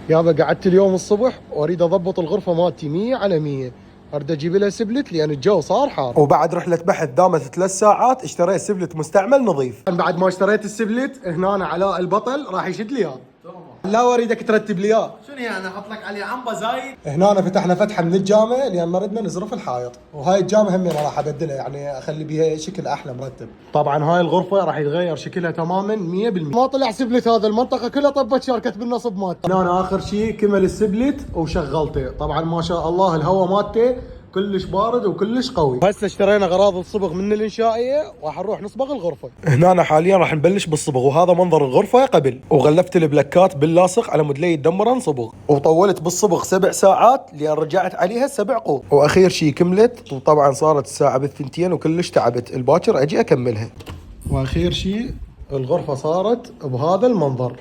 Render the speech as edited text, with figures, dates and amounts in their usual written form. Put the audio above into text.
يابا قعدت اليوم الصبح واريد اضبط الغرفه مالتي 100 على 100. اريد اجيب لها سبلت لان الجو صار حار. وبعد رحله بحث دامت 3 ساعات اشتريت سبلت مستعمل نظيف. بعد ما اشتريت السبلت هنا أنا علاء البطل راح يشد لي اياه. لا اريدك ترتب لي اياه. شنو يعني احط لك عليه عنبه زايد؟ هنا أنا فتحنا فتحه من الجامع لان ما ردنا نزرف الحائط، وهاي الجامع هم راح ابدلها يعني اخلي بيها شكل احلى مرتب. طبعا هاي الغرفه راح يتغير شكلها تماما 100%. ما طلع سبلت هذا المنطقه كلها طبت شاركت بالنصب مالته. هنا أنا اخر شيء كمل السبلت وشغلته، طبعا ما شاء الله الهواء مالته كلش بارد وكلش قوي. هسه اشترينا اغراض الصبغ من الانشائيه راح نروح نصبغ الغرفه. هنا حاليا راح نبلش بالصبغ، وهذا منظر الغرفه قبل. وغلفت البلاكات باللاصق على مود لا يتدمر نصبغ، وطولت بالصبغ 7 ساعات لان رجعت عليها 7 قوط. واخير شيء كملت، وطبعا صارت الساعه بالثنتين وكلش تعبت، الباكر اجي اكملها. واخير شيء الغرفه صارت بهذا المنظر.